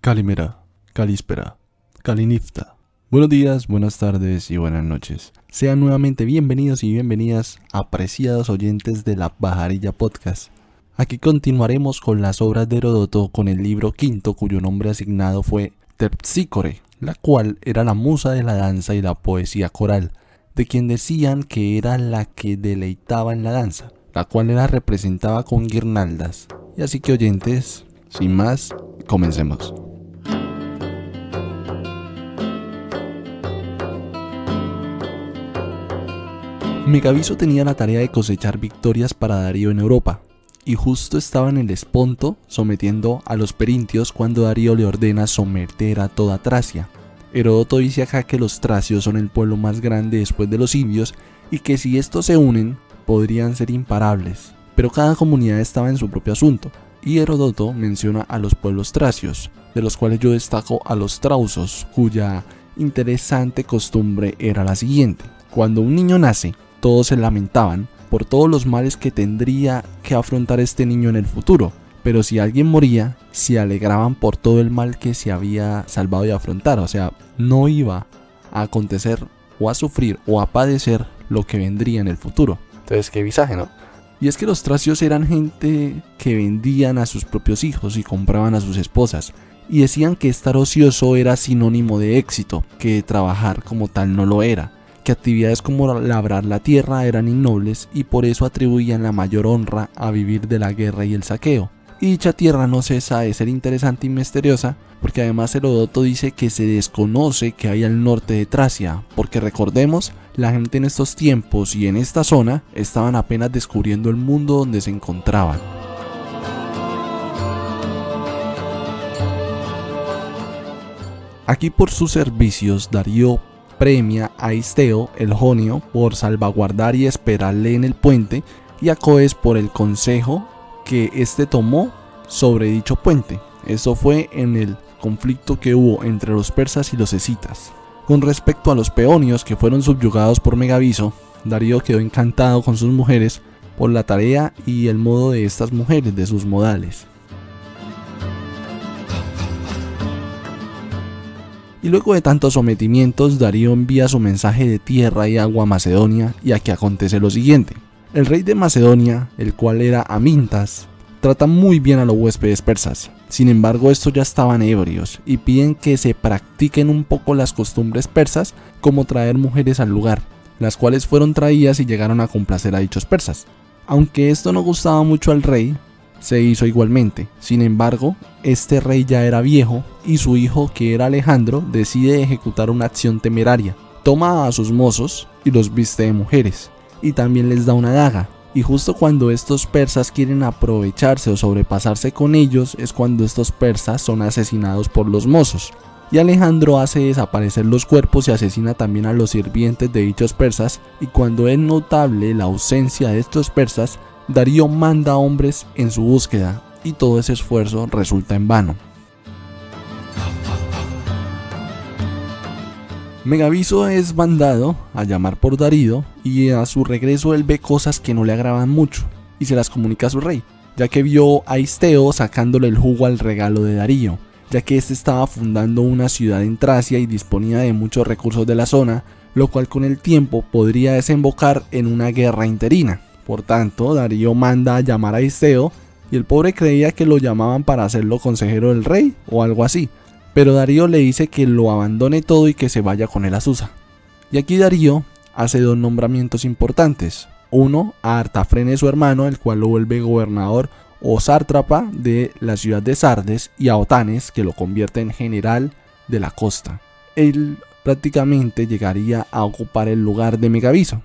Calimera, Calispera, Calinifta. Buenos días, buenas tardes y buenas noches. Sean nuevamente bienvenidos y bienvenidas, apreciados oyentes de la Pajarilla Podcast. Aquí continuaremos con las obras de Heródoto con el libro quinto, cuyo nombre asignado fue Terpsícore, la cual era la musa de la danza y la poesía coral, de quien decían que era la que deleitaba en la danza, la cual la representaba con guirnaldas. Y así que oyentes, sin más, comencemos. Megabizo tenía la tarea de cosechar victorias para Darío en Europa, y justo estaba en el Esponto sometiendo a los perintios cuando Darío le ordena someter a toda Tracia. Heródoto dice acá que los tracios son el pueblo más grande después de los indios y que si estos se unen podrían ser imparables, pero cada comunidad estaba en su propio asunto, y Heródoto menciona a los pueblos tracios, de los cuales yo destaco a los trausos, cuya interesante costumbre era la siguiente: cuando un niño nace, todos se lamentaban por todos los males que tendría que afrontar este niño en el futuro, pero si alguien moría, se alegraban por todo el mal que se había salvado de afrontar, o sea, no iba a acontecer o a sufrir o a padecer lo que vendría en el futuro. Entonces, qué visaje, ¿no? Y es que los tracios eran gente que vendían a sus propios hijos y compraban a sus esposas, y decían que estar ocioso era sinónimo de éxito, que trabajar como tal no lo era, que actividades como labrar la tierra eran innobles y por eso atribuían la mayor honra a vivir de la guerra y el saqueo. Y dicha tierra no cesa de ser interesante y misteriosa, porque además Heródoto dice que se desconoce que hay al norte de Tracia, porque recordemos, la gente en estos tiempos y en esta zona estaban apenas descubriendo el mundo donde se encontraban. Aquí por sus servicios Darío premia a Isteo, el jonio, por salvaguardar y esperarle en el puente, y a Coes por el consejo que éste tomó sobre dicho puente. Eso fue en el conflicto que hubo entre los persas y los escitas. Con respecto a los peonios que fueron subyugados por Megabizo, Darío quedó encantado con sus mujeres por la tarea y el modo de estas mujeres, de sus modales. Y luego de tantos sometimientos, Darío envía su mensaje de tierra y agua a Macedonia, y aquí acontece lo siguiente. El rey de Macedonia, el cual era Amintas, trata muy bien a los huéspedes persas. Sin embargo, estos ya estaban ebrios y piden que se practiquen un poco las costumbres persas, como traer mujeres al lugar, las cuales fueron traídas y llegaron a complacer a dichos persas. Aunque esto no gustaba mucho al rey, se hizo igualmente. Sin embargo, este rey ya era viejo y su hijo, que era Alejandro, decide ejecutar una acción temeraria. Toma a sus mozos y los viste de mujeres, y también les da una daga. Y justo cuando estos persas quieren aprovecharse o sobrepasarse con ellos, es cuando estos persas son asesinados por los mozos. Y Alejandro hace desaparecer los cuerpos y asesina también a los sirvientes de dichos persas, y cuando es notable la ausencia de estos persas, Darío manda hombres en su búsqueda, y todo ese esfuerzo resulta en vano. Megabizo es mandado a llamar por Darío, y a su regreso él ve cosas que no le agradan mucho y se las comunica a su rey, ya que vio a Isteo sacándole el jugo al regalo de Darío, ya que éste estaba fundando una ciudad en Tracia y disponía de muchos recursos de la zona, lo cual con el tiempo podría desembocar en una guerra interina. Por tanto, Darío manda a llamar a Isteo, y el pobre creía que lo llamaban para hacerlo consejero del rey o algo así, pero Darío le dice que lo abandone todo y que se vaya con él a Susa. Y aquí Darío hace dos nombramientos importantes: uno a Artafrene, su hermano, el cual lo vuelve gobernador o sátrapa de la ciudad de Sardes, y a Otanes, que lo convierte en general de la costa. Él prácticamente llegaría a ocupar el lugar de Megabizo.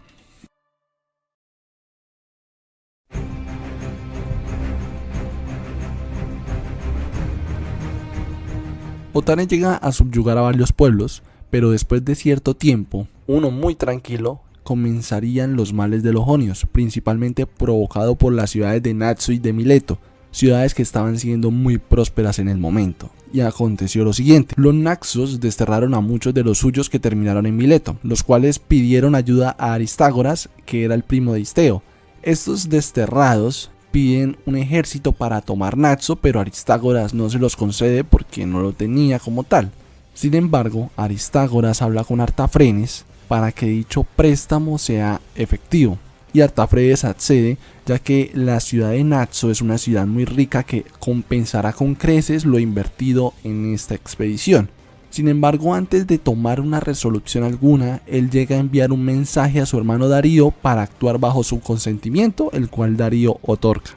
Otanes llega a subyugar a varios pueblos, pero después de cierto tiempo, uno muy tranquilo, comenzarían los males de los jonios, principalmente provocado por las ciudades de Naxo y de Mileto, ciudades que estaban siendo muy prósperas en el momento. Y aconteció lo siguiente: los naxos desterraron a muchos de los suyos que terminaron en Mileto, los cuales pidieron ayuda a Aristágoras, que era el primo de Isteo. Estos desterrados piden un ejército para tomar Naxo, pero Aristágoras no se los concede porque no lo tenía como tal. Sin embargo, Aristágoras habla con Artafrenes para que dicho préstamo sea efectivo, y Artafrenes accede, ya que la ciudad de Naxo es una ciudad muy rica que compensará con creces lo invertido en esta expedición. Sin embargo, antes de tomar una resolución alguna, él llega a enviar un mensaje a su hermano Darío para actuar bajo su consentimiento, el cual Darío otorga.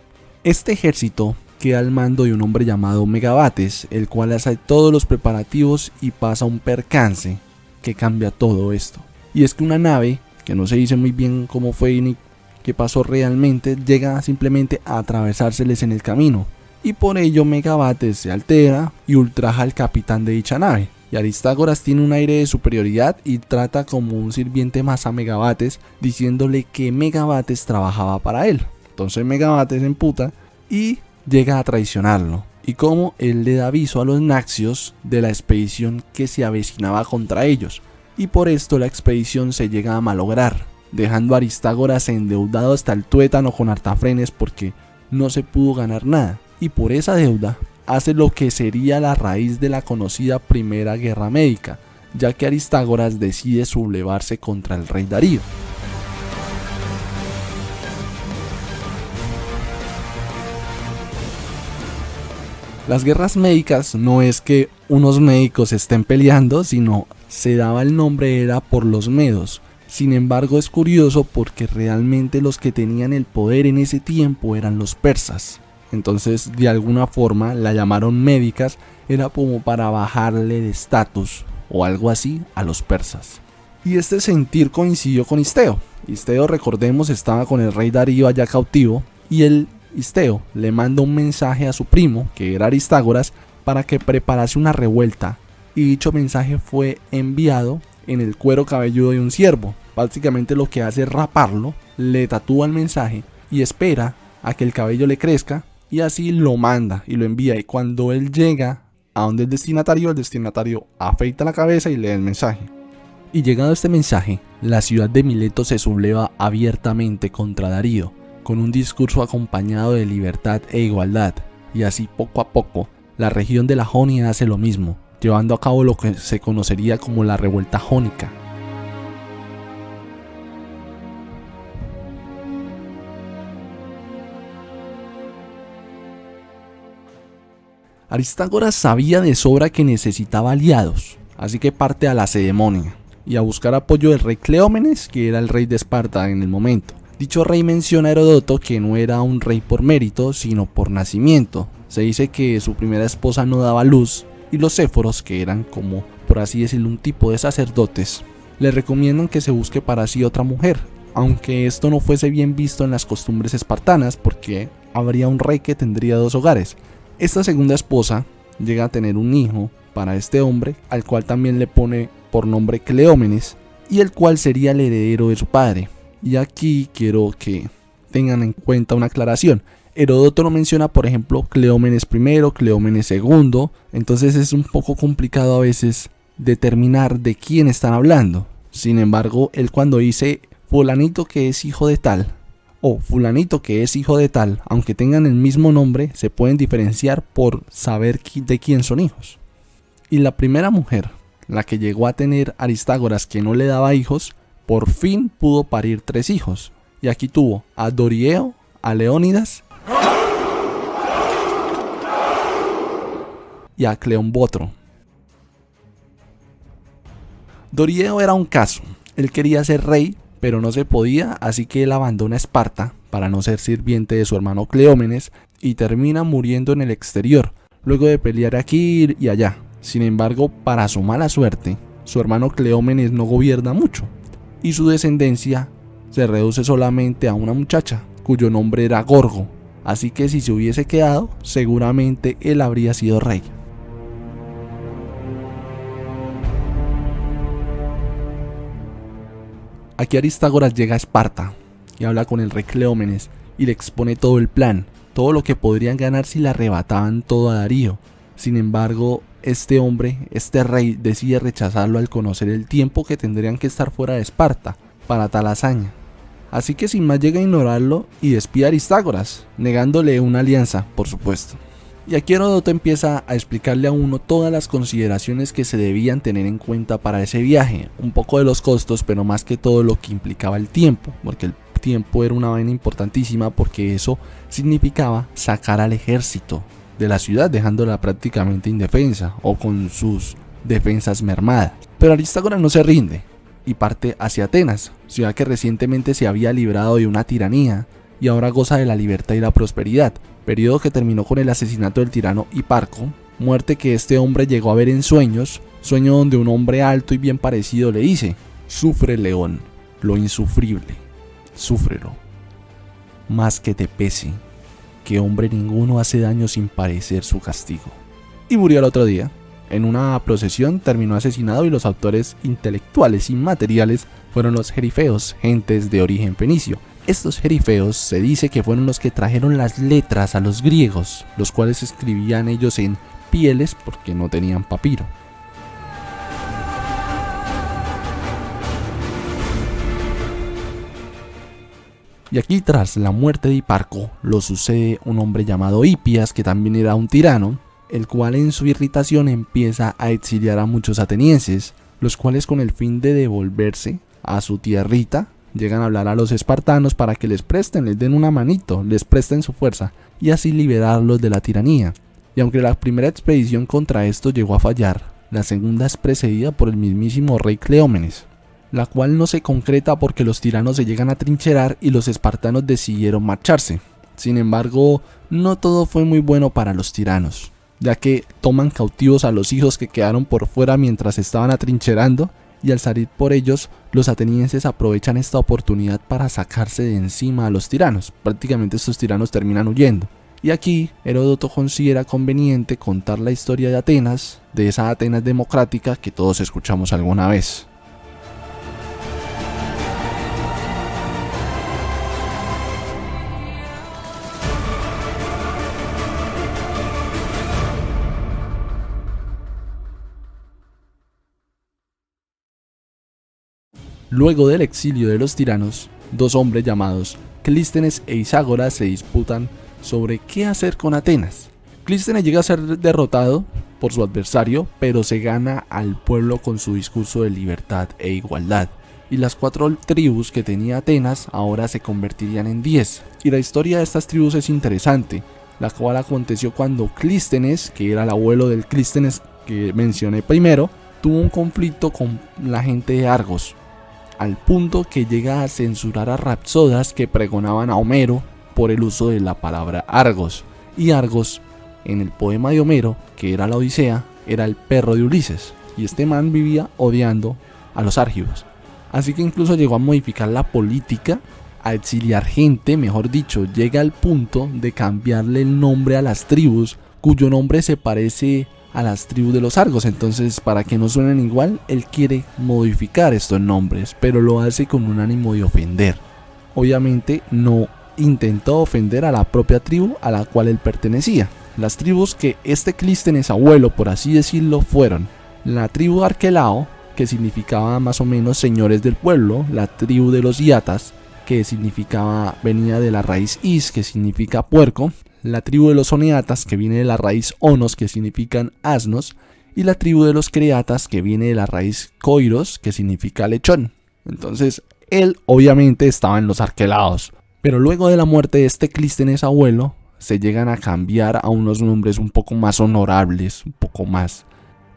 Este ejército queda al mando de un hombre llamado Megabates, el cual hace todos los preparativos y pasa un percance que cambia todo esto. Y es que una nave, que no se dice muy bien cómo fue ni qué pasó realmente, llega simplemente a atravesárseles en el camino, y por ello Megabates se altera y ultraja al capitán de dicha nave. Y Aristágoras tiene un aire de superioridad y trata como un sirviente más a Megabates, diciéndole que Megabates trabajaba para él. Entonces Megabates se emputa y llega a traicionarlo, y como él le da aviso a los naxios de la expedición que se avecinaba contra ellos, y por esto la expedición se llega a malograr, dejando a Aristágoras endeudado hasta el tuétano con Artafrenes porque no se pudo ganar nada, y por esa deuda hace lo que sería la raíz de la conocida Primera Guerra Médica, ya que Aristágoras decide sublevarse contra el rey Darío. Las guerras médicas no es que unos médicos estén peleando, sino se daba el nombre era por los medos. Sin embargo, es curioso porque realmente los que tenían el poder en ese tiempo eran los persas. Entonces, de alguna forma la llamaron médicas, era como para bajarle de estatus o algo así a los persas. Y este sentir coincidió con Isteo. Isteo, recordemos, estaba con el rey Darío allá cautivo, y Isteo le manda un mensaje a su primo, que era Aristágoras, para que preparase una revuelta, y dicho mensaje fue enviado en el cuero cabelludo de un ciervo. Básicamente lo que hace es raparlo, le tatúa el mensaje y espera a que el cabello le crezca, y así lo manda y lo envía, y cuando él llega a donde el destinatario afeita la cabeza y lee el mensaje. Y llegado este mensaje, la ciudad de Mileto se subleva abiertamente contra Darío, con un discurso acompañado de libertad e igualdad, y así poco a poco la región de la Jonia hace lo mismo, llevando a cabo lo que se conocería como la revuelta jónica. Aristágoras sabía de sobra que necesitaba aliados, así que parte a la Lacedemonia y a buscar apoyo del rey Cleómenes, que era el rey de Esparta en el momento. Dicho rey menciona a Heródoto que no era un rey por mérito, sino por nacimiento. Se dice que su primera esposa no daba luz, y los éforos, que eran como, por así decirlo, un tipo de sacerdotes, le recomiendan que se busque para sí otra mujer, aunque esto no fuese bien visto en las costumbres espartanas, porque habría un rey que tendría dos hogares. Esta segunda esposa llega a tener un hijo para este hombre, al cual también le pone por nombre Cleómenes, y el cual sería el heredero de su padre. Y aquí quiero que tengan en cuenta una aclaración. Heródoto no menciona, por ejemplo, Cleómenes I, Cleómenes II, entonces es un poco complicado a veces determinar de quién están hablando. Sin embargo, él cuando dice fulanito que es hijo de tal, o fulanito que es hijo de tal, aunque tengan el mismo nombre, se pueden diferenciar por saber de quién son hijos. Y la primera mujer, la que llegó a tener Aristágoras, que no le daba hijos, por fin pudo parir 3 hijos. Y aquí tuvo a Dorieo, a Leónidas y a Cleombotro. Dorieo era un caso. Él quería ser rey, pero no se podía, así que él abandona Esparta para no ser sirviente de su hermano Cleómenes y termina muriendo en el exterior, luego de pelear aquí y allá. Sin embargo, para su mala suerte, su hermano Cleómenes no gobierna mucho, y su descendencia se reduce solamente a una muchacha, cuyo nombre era Gorgo, así que si se hubiese quedado, seguramente él habría sido rey. Aquí Aristágoras llega a Esparta y habla con el rey Cleómenes y le expone todo el plan, todo lo que podrían ganar si le arrebataban todo a Darío. Sin embargo, este rey, decide rechazarlo al conocer el tiempo que tendrían que estar fuera de Esparta para tal hazaña. Así que sin más llega a ignorarlo y despide a Aristágoras, negándole una alianza, por supuesto. Y aquí Heródoto empieza a explicarle a uno todas las consideraciones que se debían tener en cuenta para ese viaje, un poco de los costos, pero más que todo lo que implicaba el tiempo, porque el tiempo era una vaina importantísima, porque eso significaba sacar al ejército de la ciudad, dejándola prácticamente indefensa o con sus defensas mermadas. Pero Aristágoras no se rinde y parte hacia Atenas, ciudad que recientemente se había librado de una tiranía y ahora goza de la libertad y la prosperidad, periodo que terminó con el asesinato del tirano Hiparco, muerte que este hombre llegó a ver en sueños, sueño donde un hombre alto y bien parecido le dice: sufre, león, lo insufrible, súfrelo, más que te pese, que hombre ninguno hace daño sin parecer su castigo. Y murió al otro día. En una procesión terminó asesinado y los autores intelectuales y materiales fueron los jerifeos, gentes de origen fenicio. Estos jerifeos se dice que fueron los que trajeron las letras a los griegos, los cuales escribían ellos en pieles porque no tenían papiro. Y aquí, tras la muerte de Hiparco, lo sucede un hombre llamado Hipias, que también era un tirano, el cual en su irritación empieza a exiliar a muchos atenienses, los cuales con el fin de devolverse a su tierrita, llegan a hablar a los espartanos para que les den una manito, les presten su fuerza, y así liberarlos de la tiranía. Y aunque la primera expedición contra esto llegó a fallar, la segunda es precedida por el mismísimo rey Cleómenes, la cual no se concreta porque los tiranos se llegan a trincherar y los espartanos decidieron marcharse. Sin embargo, no todo fue muy bueno para los tiranos, ya que toman cautivos a los hijos que quedaron por fuera mientras estaban atrincherando, y al salir por ellos, los atenienses aprovechan esta oportunidad para sacarse de encima a los tiranos. Prácticamente estos tiranos terminan huyendo. Y aquí Heródoto considera conveniente contar la historia de Atenas, de esa Atenas democrática que todos escuchamos alguna vez. Luego del exilio de los tiranos, dos hombres llamados Clístenes e Iságoras se disputan sobre qué hacer con Atenas. Clístenes llega a ser derrotado por su adversario, pero se gana al pueblo con su discurso de libertad e igualdad, y las 4 tribus que tenía Atenas ahora se convertirían en 10. Y la historia de estas tribus es interesante, la cual aconteció cuando Clístenes, que era el abuelo del Clístenes que mencioné primero, tuvo un conflicto con la gente de Argos, al punto que llega a censurar a rapsodas que pregonaban a Homero por el uso de la palabra Argos. Y Argos, en el poema de Homero, que era la Odisea, era el perro de Ulises, y este man vivía odiando a los argivos. Así que incluso llegó a modificar la política, a exiliar gente, mejor dicho, llega al punto de cambiarle el nombre a las tribus, cuyo nombre se parece a las tribus de los Argos. Entonces, para que no suenen igual, él quiere modificar estos nombres, pero lo hace con un ánimo de ofender. Obviamente no intentó ofender a la propia tribu a la cual él pertenecía. Las tribus que este Clístenes abuelo, por así decirlo, fueron la tribu de Arquelao, que significaba más o menos señores del pueblo, la tribu de los Iatas, que venía de la raíz is, que significa puerco, la tribu de los Oneatas, que viene de la raíz onos, que significan asnos, y la tribu de los Creatas, que viene de la raíz koiros, que significa lechón. Entonces, él obviamente estaba en los Arquelaos, pero luego de la muerte de este Clístenes abuelo, se llegan a cambiar a unos nombres un poco más honorables, un poco más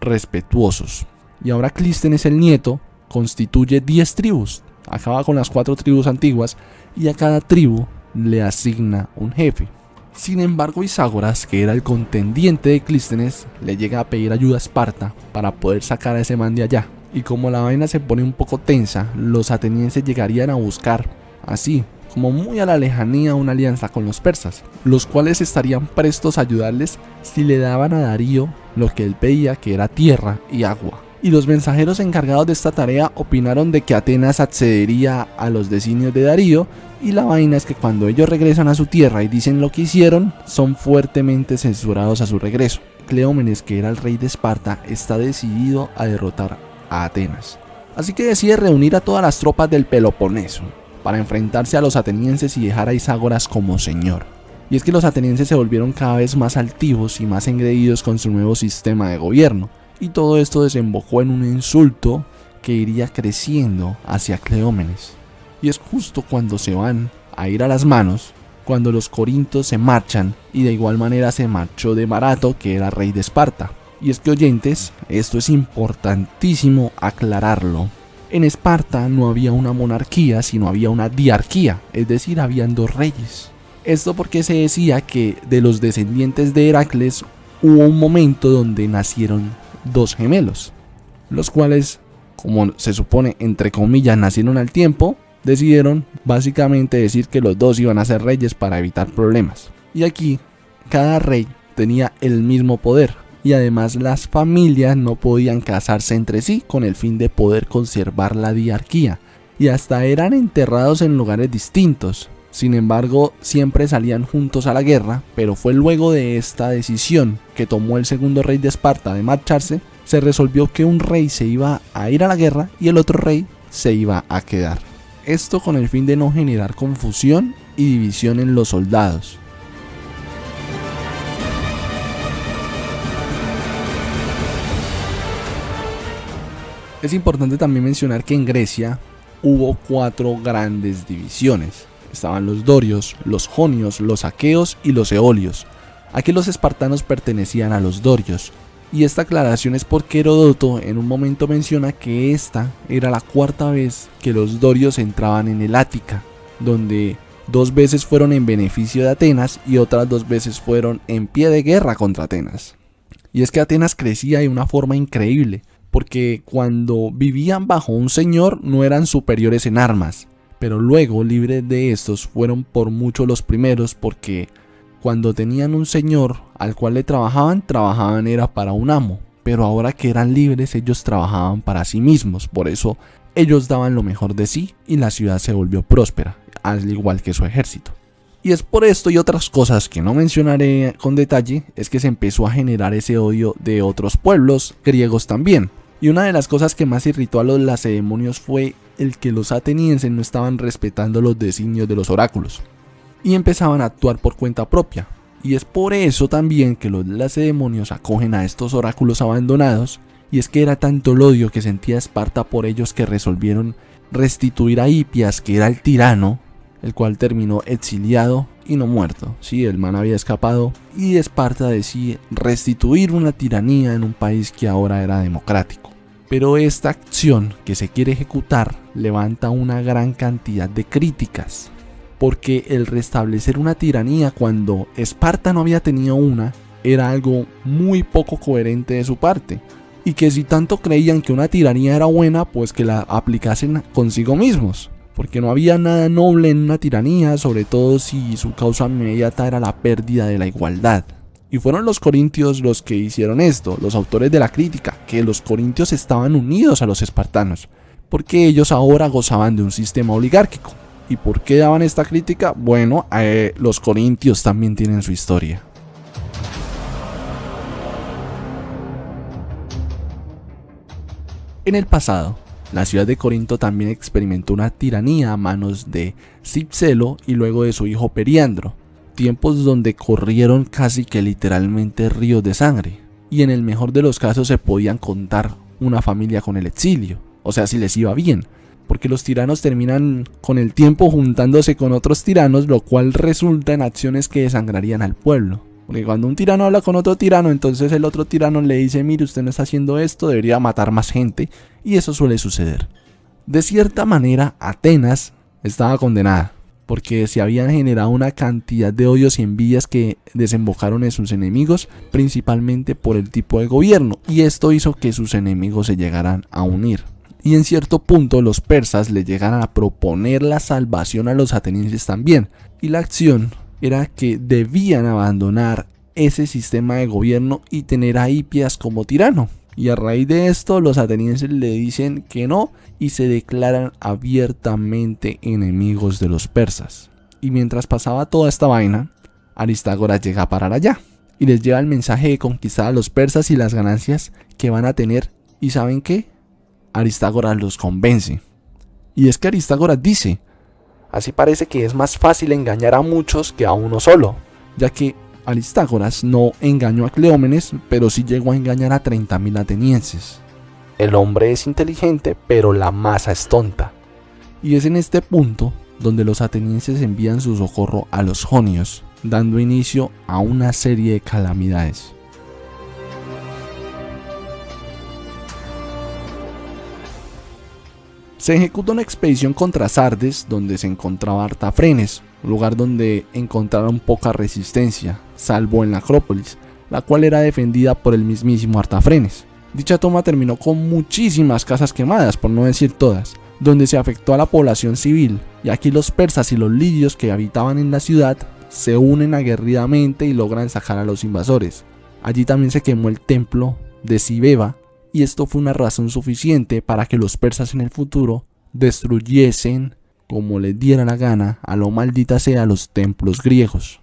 respetuosos. Y ahora Clístenes el nieto constituye 10 tribus, acaba con las 4 tribus antiguas, y a cada tribu le asigna un jefe. Sin embargo, Iságoras, que era el contendiente de Clístenes, le llega a pedir ayuda a Esparta para poder sacar a ese man de allá. Y como la vaina se pone un poco tensa, los atenienses llegarían a buscar, así como muy a la lejanía, una alianza con los persas, los cuales estarían prestos a ayudarles si le daban a Darío lo que él pedía, que era tierra y agua. Y los mensajeros encargados de esta tarea opinaron de que Atenas accedería a los designios de Darío, y la vaina es que cuando ellos regresan a su tierra y dicen lo que hicieron, son fuertemente censurados a su regreso. Cleómenes, que era el rey de Esparta, está decidido a derrotar a Atenas, así que decide reunir a todas las tropas del Peloponeso, para enfrentarse a los atenienses y dejar a Iságoras como señor. Y es que los atenienses se volvieron cada vez más altivos y más engreídos con su nuevo sistema de gobierno, y todo esto desembocó en un insulto que iría creciendo hacia Cleómenes. Y es justo cuando se van a ir a las manos, cuando los corintios se marchan, y de igual manera se marchó de Marato, que era rey de Esparta. Y es que, oyentes, esto es importantísimo aclararlo. En Esparta no había una monarquía, sino había una diarquía, es decir, habían dos reyes. Esto porque se decía que de los descendientes de Heracles hubo un momento donde nacieron dos gemelos, los cuales, como se supone, entre comillas, nacieron al tiempo, decidieron básicamente decir que los dos iban a ser reyes para evitar problemas. Y aquí, cada rey tenía el mismo poder, y además las familias no podían casarse entre sí con el fin de poder conservar la diarquía, y hasta eran enterrados en lugares distintos. Sin embargo, siempre salían juntos a la guerra, pero fue luego de esta decisión que tomó el segundo rey de Esparta de marcharse, se resolvió que un rey se iba a ir a la guerra y el otro rey se iba a quedar. Esto con el fin de no generar confusión y división en los soldados. Es importante también mencionar que en Grecia hubo 4 grandes divisiones. Estaban los dorios, los jonios, los aqueos y los eolios. Aquí los espartanos pertenecían a los dorios. Y esta aclaración es porque Heródoto en un momento menciona que esta era la 4ª vez que los dorios entraban en el Ática, donde 2 veces fueron en beneficio de Atenas y otras 2 veces fueron en pie de guerra contra Atenas. Y es que Atenas crecía de una forma increíble, porque cuando vivían bajo un señor no eran superiores en armas, pero luego libres de estos fueron por mucho los primeros, porque cuando tenían un señor al cual le trabajaban era para un amo, pero ahora que eran libres ellos trabajaban para sí mismos, por eso ellos daban lo mejor de sí y la ciudad se volvió próspera, al igual que su ejército. Y es por esto y otras cosas que no mencionaré con detalle, es que se empezó a generar ese odio de otros pueblos griegos también. Y una de las cosas que más irritó a los lacedemonios fue el que los atenienses no estaban respetando los designios de los oráculos y empezaban a actuar por cuenta propia. Y es por eso también que los lacedemonios acogen a estos oráculos abandonados, y es que era tanto el odio que sentía Esparta por ellos que resolvieron restituir a Hipias, que era el tirano, el cual terminó exiliado y no muerto. Sí, el man había escapado, y Esparta decide restituir una tiranía en un país que ahora era democrático. Pero esta acción que se quiere ejecutar levanta una gran cantidad de críticas, porque el restablecer una tiranía cuando Esparta no había tenido una era algo muy poco coherente de su parte, y que si tanto creían que una tiranía era buena, pues que la aplicasen consigo mismos, porque no había nada noble en una tiranía, sobre todo si su causa inmediata era la pérdida de la igualdad. Y fueron los corintios los que hicieron esto, los autores de la crítica, que los corintios estaban unidos a los espartanos, porque ellos ahora gozaban de un sistema oligárquico. ¿Y por qué daban esta crítica? Bueno, los corintios también tienen su historia. En el pasado, la ciudad de Corinto también experimentó una tiranía a manos de Cipselo y luego de su hijo Periandro, tiempos donde corrieron casi que literalmente ríos de sangre, y en el mejor de los casos se podían contar una familia con el exilio, o sea, si les iba bien, porque los tiranos terminan con el tiempo juntándose con otros tiranos, lo cual resulta en acciones que desangrarían al pueblo. Porque cuando un tirano habla con otro tirano, entonces el otro tirano le dice: mire, usted no está haciendo esto, debería matar más gente, y eso suele suceder. De cierta manera, Atenas estaba condenada, porque se habían generado una cantidad de odios y envidias que desembocaron en sus enemigos, principalmente por el tipo de gobierno, y esto hizo que sus enemigos se llegaran a unir. Y en cierto punto los persas le llegaran a proponer la salvación a los atenienses también, y la acción era que debían abandonar ese sistema de gobierno y tener a Hipias como tirano. Y a raíz de esto los atenienses le dicen que no y se declaran abiertamente enemigos de los persas. Y mientras pasaba toda esta vaina, Aristágoras llega a parar allá y les lleva el mensaje de conquistar a los persas y las ganancias que van a tener. ¿Y saben qué? Aristágoras los convence. Y es que Aristágoras dice: Así parece que es más fácil engañar a muchos que a uno solo, ya que Aristágoras no engañó a Cleómenes, pero sí llegó a engañar a 30.000 atenienses. El hombre es inteligente, pero la masa es tonta. Y es en este punto donde los atenienses envían su socorro a los jonios, dando inicio a una serie de calamidades. Se ejecuta una expedición contra Sardes, donde se encontraba Artafrenes, un lugar donde encontraron poca resistencia, salvo en la Acrópolis, la cual era defendida por el mismísimo Artafrenes. Dicha toma terminó con muchísimas casas quemadas, por no decir todas, donde se afectó a la población civil, y aquí los persas y los lidios que habitaban en la ciudad se unen aguerridamente y logran sacar a los invasores. Allí también se quemó el templo de Cibeba, y esto fue una razón suficiente para que los persas en el futuro destruyesen, como les diera la gana, a lo maldita sea, los templos griegos.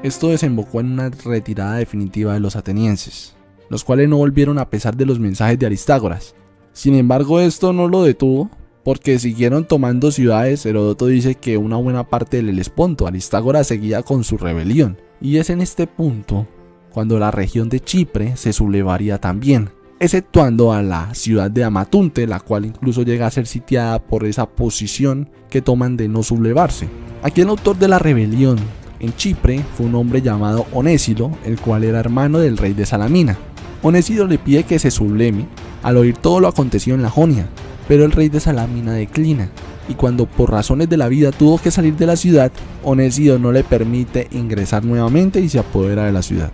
Esto desembocó en una retirada definitiva de los atenienses, los cuales no volvieron a pesar de los mensajes de Aristágoras. Sin embargo, esto no lo detuvo, porque siguieron tomando ciudades. Heródoto dice que una buena parte del Helesponto. Aristágoras seguía con su rebelión, y es en este punto cuando la región de Chipre se sublevaría también, exceptuando a la ciudad de Amatunte, la cual incluso llega a ser sitiada por esa posición que toman de no sublevarse. Aquí el autor de la rebelión en Chipre fue un hombre llamado Onésilo, el cual era hermano del rey de Salamina. Onésilo le pide que se subleve al oír todo lo acontecido en la Jonia, pero el rey de Salamina declina, y cuando por razones de la vida tuvo que salir de la ciudad, Onésilo no le permite ingresar nuevamente y se apodera de la ciudad.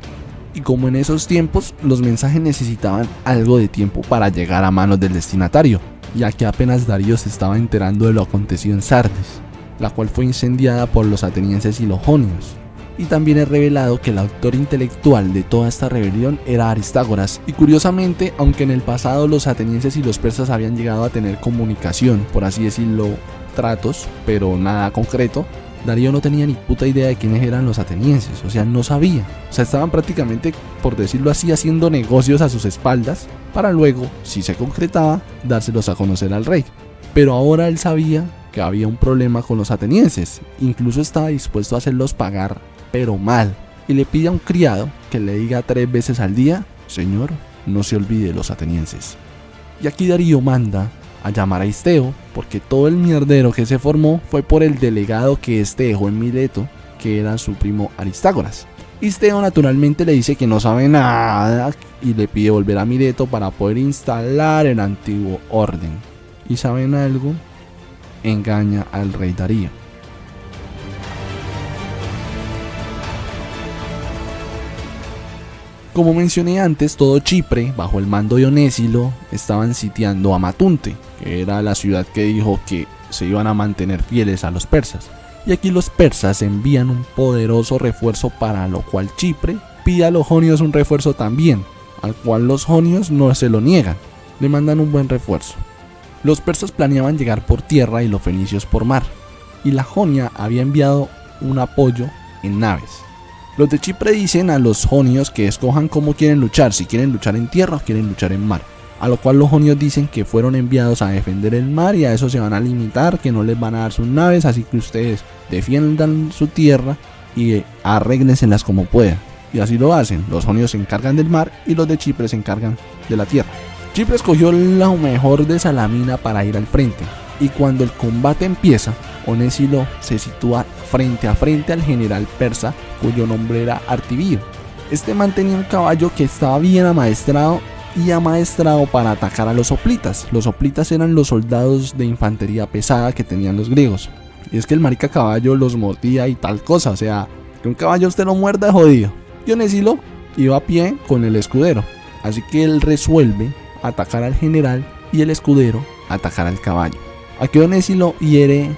Y como en esos tiempos los mensajes necesitaban algo de tiempo para llegar a manos del destinatario, ya que apenas Darío se estaba enterando de lo acontecido en Sardes, la cual fue incendiada por los atenienses y los jonios. Y también es revelado que el autor intelectual de toda esta rebelión era Aristágoras, y curiosamente, aunque en el pasado los atenienses y los persas habían llegado a tener comunicación, por así decirlo, tratos, pero nada concreto, Darío no tenía ni puta idea de quiénes eran los atenienses, o sea, no sabía. O sea, estaban prácticamente, por decirlo así, haciendo negocios a sus espaldas, para luego, si se concretaba, dárselos a conocer al rey. Pero ahora él sabía que había un problema con los atenienses, incluso estaba dispuesto a hacerlos pagar, pero mal, y le pide a un criado que le diga 3 veces al día: Señor, no se olvide de los atenienses. Y aquí Darío manda a llamar a Isteo, porque todo el mierdero que se formó fue por el delegado que este dejó en Mileto, que era su primo Aristágoras. Isteo naturalmente le dice que no sabe nada y le pide volver a Mileto para poder instalar el antiguo orden. ¿Y saben algo? Engaña al rey Darío. Como mencioné antes, todo Chipre, bajo el mando de Onésilo, estaban sitiando a Amatunte, que era la ciudad que dijo que se iban a mantener fieles a los persas. Y aquí los persas envían un poderoso refuerzo, para lo cual Chipre pide a los jonios un refuerzo también, al cual los jonios no se lo niegan, le mandan un buen refuerzo. Los persas planeaban llegar por tierra y los fenicios por mar, y la Jonia había enviado un apoyo en naves. Los de Chipre dicen a los jonios que escojan cómo quieren luchar, si quieren luchar en tierra o quieren luchar en mar. A lo cual los jonios dicen que fueron enviados a defender el mar y a eso se van a limitar, que no les van a dar sus naves, así que ustedes defiendan su tierra y arréglenselas como puedan. Y así lo hacen, los jonios se encargan del mar y los de Chipre se encargan de la tierra. Chipre escogió lo mejor de Salamina para ir al frente, y cuando el combate empieza, Onésilo se sitúa frente a frente al general persa, cuyo nombre era Artibio. Este man tenía un caballo que estaba bien amaestrado para atacar a los hoplitas. Los hoplitas eran los soldados de infantería pesada que tenían los griegos. Y es que el marica caballo los mordía y tal cosa, o sea, que un caballo usted lo muerda es jodido. Y Onésilo iba a pie con el escudero, así que él resuelve atacar al general y el escudero atacar al caballo. Aquí Onésilo hiere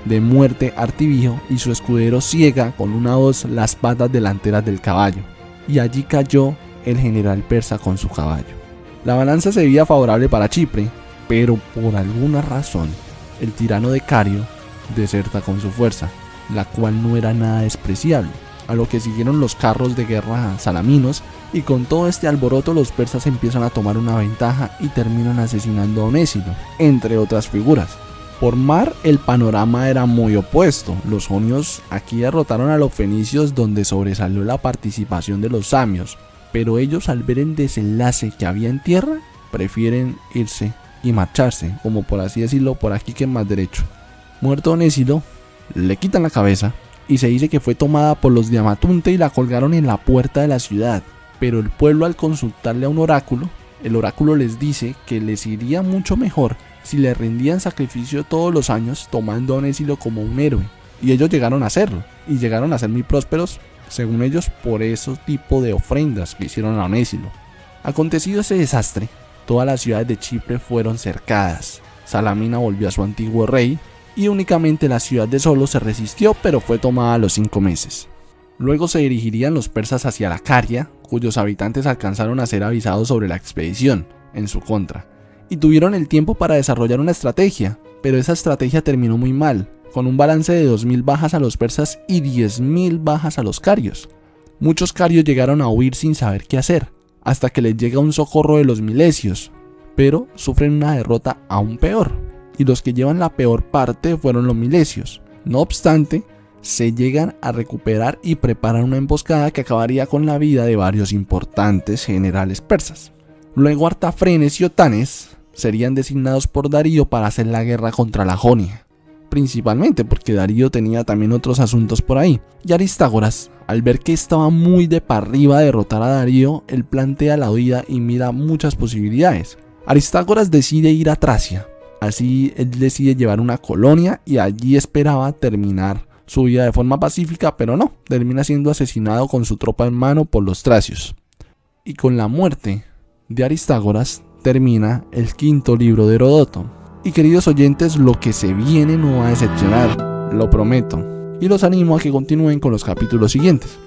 de muerte a Artibio y su escudero ciega con una hoz las patas delanteras del caballo, y allí cayó el general persa con su caballo. La balanza se veía favorable para Chipre, pero por alguna razón el tirano de Cario deserta con su fuerza, la cual no era nada despreciable. a lo que siguieron los carros de guerra salaminos, y con todo este alboroto los persas empiezan a tomar una ventaja y terminan asesinando a Onésilo, entre otras figuras. Por mar el panorama era muy opuesto. Los jonios aquí derrotaron a los fenicios, donde sobresalió la participación de los samios, pero ellos, al ver el desenlace que había en tierra, prefieren irse y marcharse, como por así decirlo, por aquí que es más derecho. Muerto Onésilo, le quitan la cabeza y se dice que fue tomada por los de Amatunte y la colgaron en la puerta de la ciudad. Pero el pueblo, al consultarle a un oráculo, el oráculo les dice que les iría mucho mejor si le rendían sacrificio todos los años, tomando a Onésilo como un héroe. Y ellos llegaron a hacerlo, y llegaron a ser muy prósperos, según ellos, por esos tipos de ofrendas que hicieron a Onésilo. Acontecido ese desastre, todas las ciudades de Chipre fueron cercadas. Salamina volvió a su antiguo rey, y únicamente la ciudad de Solos se resistió, pero fue tomada a los 5 meses. Luego se dirigirían los persas hacia la Caria, cuyos habitantes alcanzaron a ser avisados sobre la expedición en su contra, y tuvieron el tiempo para desarrollar una estrategia, pero esa estrategia terminó muy mal, con un balance de 2000 bajas a los persas y 10.000 bajas a los carios. Muchos carios llegaron a huir sin saber qué hacer, hasta que les llega un socorro de los milesios, pero sufren una derrota aún peor, y los que llevan la peor parte fueron los milesios. No obstante, se llegan a recuperar y preparan una emboscada que acabaría con la vida de varios importantes generales persas. Luego Artafrenes y Otanes serían designados por Darío para hacer la guerra contra la Jonia, principalmente porque Darío tenía también otros asuntos por ahí. Y Aristágoras, al ver que estaba muy de para arriba de derrotar a Darío, él plantea la huida y mira muchas posibilidades. Aristágoras decide ir a Tracia, así él decide llevar una colonia y allí esperaba terminar su vida de forma pacífica, pero no, termina siendo asesinado con su tropa en mano por los tracios. Y con la muerte de Aristágoras termina el 5º libro de Heródoto. Y queridos oyentes, lo que se viene no va a decepcionar, lo prometo, y los animo a que continúen con los capítulos siguientes.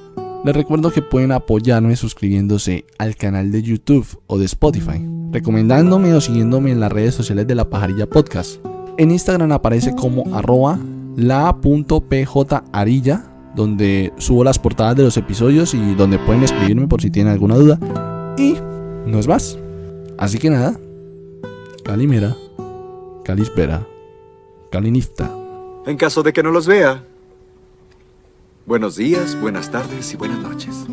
Les recuerdo que pueden apoyarme suscribiéndose al canal de YouTube o de Spotify, recomendándome o siguiéndome en las redes sociales de La Pajarilla Podcast. En Instagram aparece como @la.pjarilla, donde subo las portadas de los episodios y donde pueden escribirme por si tienen alguna duda. Y no es más. Así que nada, Calimera, Calispera, Calinifta. En caso de que no los vea, buenos días, buenas tardes y buenas noches.